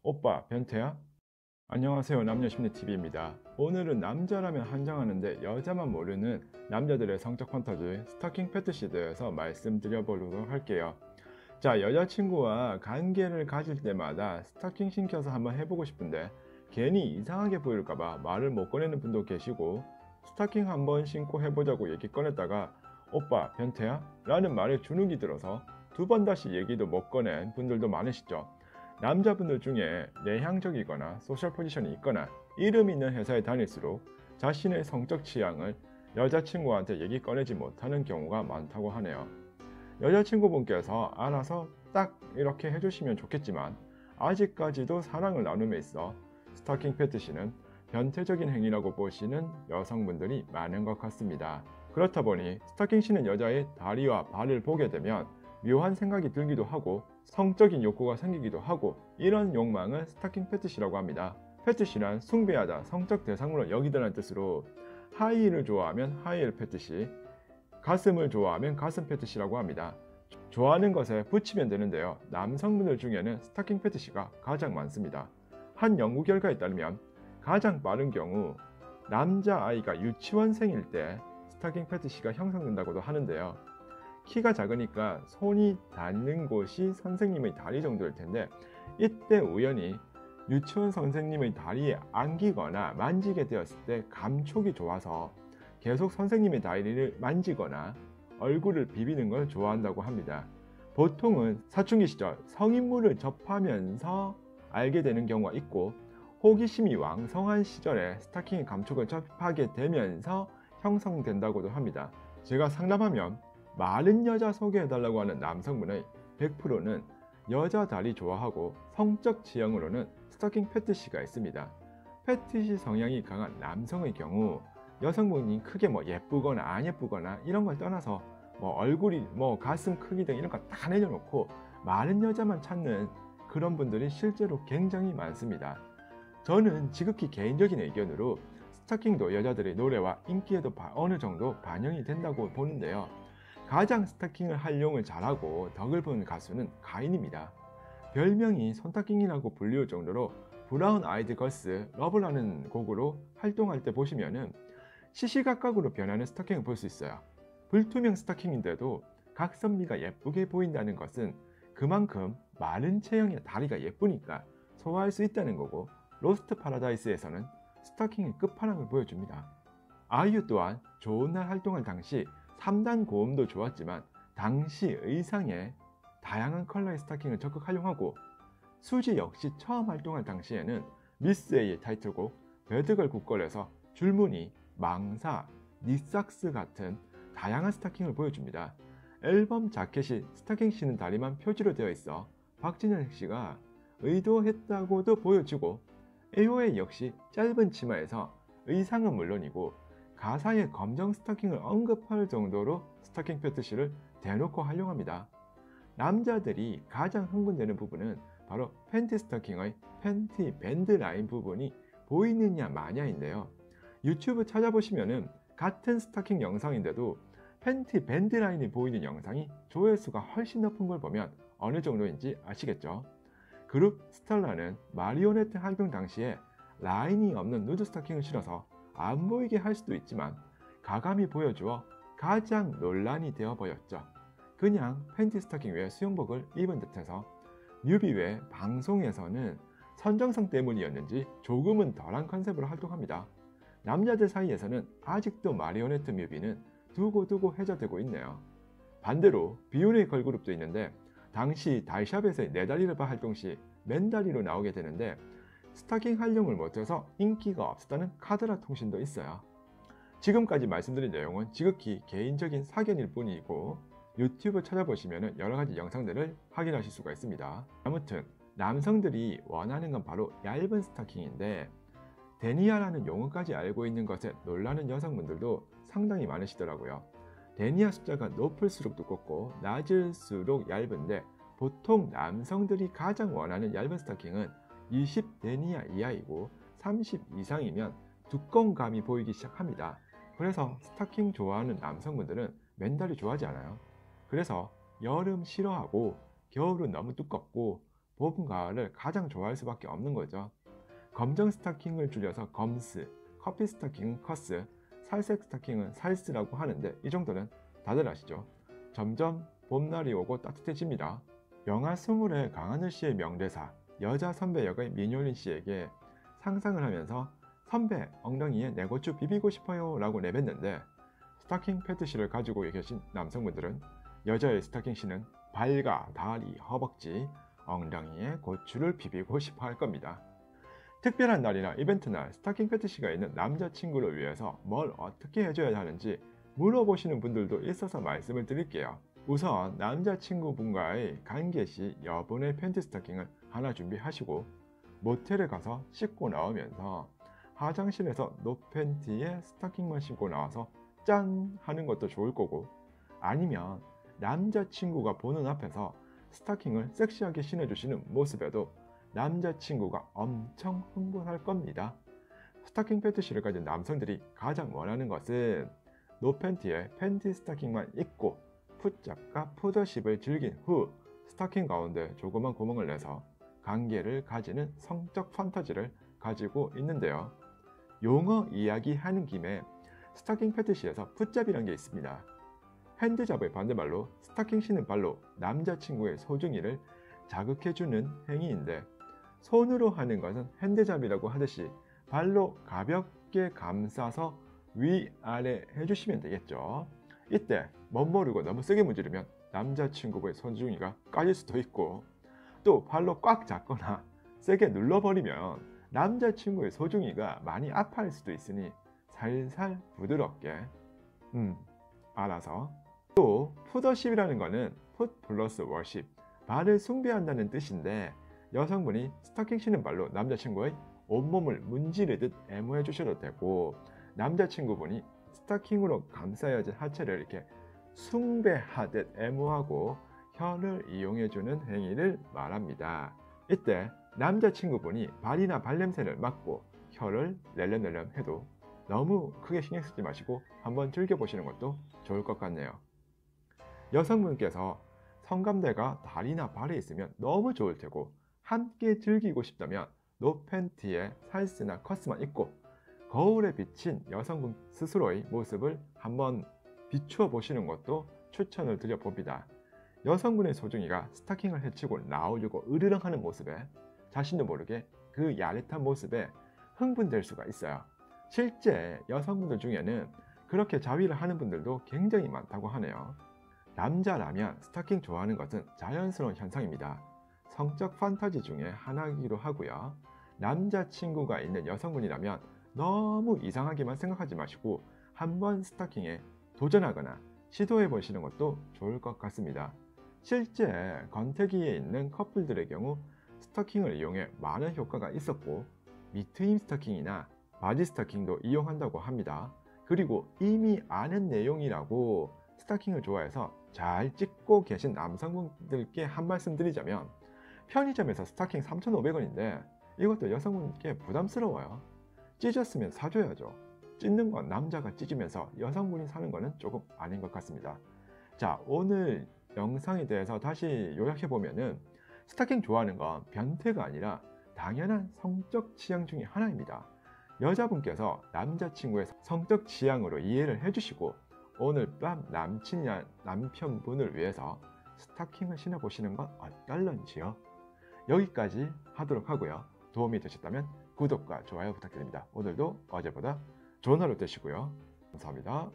오빠 변태야? 안녕하세요, 남녀심리TV입니다. 오늘은 남자라면 환장하는데 여자만 모르는 남자들의 성적 판타지 스토킹 패티시에 대해서 말씀드려보도록 할게요. 자, 여자친구와 관계를 가질 때마다 스토킹 신켜서 한번 해보고 싶은데 괜히 이상하게 보일까봐 말을 못 꺼내는 분도 계시고, 스토킹 한번 신고 해보자고 얘기 꺼냈다가 오빠 변태야? 라는 말에 주눅이 들어서 두 번 다시 얘기도 못 꺼낸 분들도 많으시죠. 남자분들 중에 내향적이거나 소셜 포지션이 있거나 이름 있는 회사에 다닐수록 자신의 성적 취향을 여자친구한테 얘기 꺼내지 못하는 경우가 많다고 하네요. 여자친구분께서 알아서 딱 이렇게 해주시면 좋겠지만 아직까지도 사랑을 나눔에 있어 스토킹 패티시는 변태적인 행위라고 보시는 여성분들이 많은 것 같습니다. 그렇다 보니 스토킹 치는 여자의 다리와 발을 보게 되면 묘한 생각이 들기도 하고 성적인 욕구가 생기기도 하고, 이런 욕망을 스토킹 패티시라고 합니다. 패티시란 숭배하다, 성적 대상으로 여기다라는 뜻으로 하이힐을 좋아하면 하이힐 패티시, 가슴을 좋아하면 가슴 패티시라고 합니다. 좋아하는 것에 붙이면 되는데요. 남성분들 중에는 스토킹 패티시가 가장 많습니다. 한 연구 결과에 따르면 가장 빠른 경우 남자아이가 유치원생일 때 스토킹 패티시가 형성된다고도 하는데요. 키가 작으니까 손이 닿는 곳이 선생님의 다리 정도일 텐데, 이때 우연히 유치원 선생님의 다리에 안기거나 만지게 되었을 때 감촉이 좋아서 계속 선생님의 다리를 만지거나 얼굴을 비비는 걸 좋아한다고 합니다. 보통은 사춘기 시절 성인물을 접하면서 알게 되는 경우가 있고, 호기심이 왕성한 시절에 스토킹의 감촉을 접하게 되면서 형성된다고도 합니다. 제가 상담하면 마른 여자 소개해달라고 하는 남성분의 100%는 여자 다리 좋아하고 성적 지형으로는 스토킹 패티시가 있습니다. 패티시 성향이 강한 남성의 경우 여성분이 크게 예쁘거나 안 예쁘거나 이런 걸 떠나서 얼굴이 가슴 크기 등 이런 거 다 내려놓고 마른 여자만 찾는 그런 분들이 실제로 굉장히 많습니다. 저는 지극히 개인적인 의견으로 스토킹도 여자들의 노래와 인기에도 어느 정도 반영이 된다고 보는데요. 가장 스토킹을 활용을 잘하고 덕을 보는 가수는 가인입니다. 별명이 손토킹이라고 불리울 정도로 브라운 아이드 걸스 러브라는 곡으로 활동할 때 보시면은 시시각각으로 변하는 스토킹을 볼 수 있어요. 불투명 스토킹인데도 각선미가 예쁘게 보인다는 것은 그만큼 마른 체형의 다리가 예쁘니까 소화할 수 있다는 거고, 로스트 파라다이스에서는 스토킹의 끝판왕을 보여줍니다. 아이유 또한 좋은 날 활동할 당시 3단 고음도 좋았지만 당시 의상에 다양한 컬러의 스토킹을 적극 활용하고, 수지 역시 처음 활동할 당시에는 미스 A의 타이틀곡 배드걸 굿걸에서 줄무늬, 망사, 니삭스 같은 다양한 스토킹을 보여줍니다. 앨범 자켓이 스토킹 신은 다리만 표지로 되어 있어 박진영 씨가 의도했다고도 보여지고, AOA 역시 짧은 치마에서 의상은 물론이고 가사에 검정 스토킹을 언급할 정도로 스토킹 패티시를 대놓고 활용합니다. 남자들이 가장 흥분되는 부분은 바로 팬티 스토킹의 팬티 밴드 라인 부분이 보이느냐 마냐인데요. 유튜브 찾아보시면은 같은 스토킹 영상인데도 팬티 밴드 라인이 보이는 영상이 조회수가 훨씬 높은 걸 보면 어느 정도인지 아시겠죠? 그룹 스텔라는 마리오네트 활동 당시에 라인이 없는 누드 스토킹을 신어서 안 보이게 할 수도 있지만 가감히 보여주어 가장 논란이 되어 보였죠. 그냥 팬티 스토킹 외에 수영복을 입은 듯해서 뮤비 외 방송에서는 선정성 때문이었는지 조금은 덜한 컨셉으로 활동합니다. 남자들 사이에서는 아직도 마리오네트 뮤비는 두고두고 회자되고 있네요. 반대로 비욘의 걸그룹도 있는데, 당시 달샵에서의 네 다리를 봐 활동 시 맨다리로 나오게 되는데 스토킹 활용을 못해서 인기가 없었다는 카드라 통신도 있어요. 지금까지 말씀드린 내용은 지극히 개인적인 사견일 뿐이고 유튜브 찾아보시면 여러가지 영상들을 확인하실 수가 있습니다. 아무튼 남성들이 원하는 건 바로 얇은 스토킹인데, 데니아라는 용어까지 알고 있는 것에 놀라는 여성분들도 상당히 많으시더라고요. 데니아 숫자가 높을수록 두껍고 낮을수록 얇은데, 보통 남성들이 가장 원하는 얇은 스토킹은 20 데니아 이하이고 30 이상이면 두꺼운 감이 보이기 시작합니다. 그래서 스토킹 좋아하는 남성분들은 맨다리 좋아하지 않아요. 그래서 여름 싫어하고 겨울은 너무 두껍고 봄, 가을을 가장 좋아할 수밖에 없는 거죠. 검정 스타킹을 줄여서 검스, 커피 스타킹은 커스, 살색 스타킹은 살스라고 하는데 이 정도는 다들 아시죠? 점점 봄날이 오고 따뜻해집니다. 영화 스물의 강하늘 씨의 명대사 여자 선배 역의 민효린 씨에게 상상을 하면서 선배 엉덩이에 내 고추 비비고 싶어요 라고 내뱉는데 스타킹 패티시를 가지고 계신 남성분들은 여자의 스타킹 씨는 발과 다리, 허벅지, 엉덩이에 고추를 비비고 싶어 할 겁니다. 특별한 날이나 이벤트 날 스타킹 패티시가 있는 남자친구를 위해서 뭘 어떻게 해줘야 하는지 물어보시는 분들도 있어서 말씀을 드릴게요. 우선 남자친구분과의 관계 시 여분의 팬티 스타킹을 하나 준비하시고 모텔에 가서 씻고 나오면서 화장실에서 노팬티에 스타킹만 신고 나와서 짠! 하는 것도 좋을 거고, 아니면 남자친구가 보는 앞에서 스타킹을 섹시하게 신어주시는 모습에도 남자친구가 엄청 흥분할 겁니다. 스타킹 패티시를 가진 남성들이 가장 원하는 것은 노팬티에 팬티 스타킹만 입고 풋잡과 푸더십을 즐긴 후 스타킹 가운데 조그만 구멍을 내서 관계를 가지는 성적 판타지를 가지고 있는데요. 용어 이야기하는 김에 스타킹 패티시에서 풋잡이란 게 있습니다. 핸드잡의 반대말로 스타킹 신은 발로 남자친구의 소중이를 자극해주는 행위인데, 손으로 하는 것은 핸드잡이라고 하듯이 발로 가볍게 감싸서 위아래 해주시면 되겠죠. 이때 멋모르고 너무 세게 문지르면 남자친구의 소중이가 까질 수도 있고, 또 발로 꽉 잡거나 세게 눌러버리면 남자친구의 소중이가 많이 아파할 수도 있으니 살살 부드럽게 알아서. 또 푸더십이라는 거는 풋 플러스 워십, 발을 숭배한다는 뜻인데, 여성분이 스타킹 신은 발로 남자친구의 온몸을 문지르듯 애무해 주셔도 되고, 남자친구분이 스타킹으로 감싸야지 하체를 이렇게 숭배하듯 애무하고 혀를 이용해 주는 행위를 말합니다. 이때 남자친구분이 발이나 발냄새를 맡고 혀를 낼름낼름 해도 너무 크게 신경 쓰지 마시고 한번 즐겨보시는 것도 좋을 것 같네요. 여성분께서 성감대가 다리나 발에 있으면 너무 좋을 테고, 함께 즐기고 싶다면 노팬티에 살스나 커스만 입고 거울에 비친 여성분 스스로의 모습을 한번 비추어 보시는 것도 추천을 드려봅니다. 여성분의 소중이가 스타킹을 헤치고 나오려고 으르렁하는 모습에 자신도 모르게 그 야릇한 모습에 흥분될 수가 있어요. 실제 여성분들 중에는 그렇게 자위를 하는 분들도 굉장히 많다고 하네요. 남자라면 스타킹 좋아하는 것은 자연스러운 현상입니다. 성적 판타지 중에 하나이기도 하고요. 남자친구가 있는 여성분이라면 너무 이상하게만 생각하지 마시고 한번 스타킹에 도전하거나 시도해 보시는 것도 좋을 것 같습니다. 실제 권태기에 있는 커플들의 경우 스타킹을 이용해 많은 효과가 있었고, 미트임 스타킹이나 바지 스타킹도 이용한다고 합니다. 그리고 이미 아는 내용이라고 스타킹을 좋아해서 잘 찍고 계신 남성분들께 한 말씀 드리자면, 편의점에서 스타킹 3,500원인데 이것도 여성분께 부담스러워요. 찢었으면 사줘야죠. 찢는 건 남자가 찢으면서 여성분이 사는 거는 조금 아닌 것 같습니다. 자, 오늘 영상에 대해서 다시 요약해 보면은 스타킹 좋아하는 건 변태가 아니라 당연한 성적 취향 중에 하나입니다. 여자분께서 남자친구의 성적 취향으로 이해를 해주시고 오늘 밤 남친이나 남편분을 위해서 스타킹을 신어보시는 건 어떨런지요? 여기까지 하도록 하고요. 도움이 되셨다면 구독과 좋아요 부탁드립니다. 오늘도 어제보다 좋은 하루 되시고요. 감사합니다.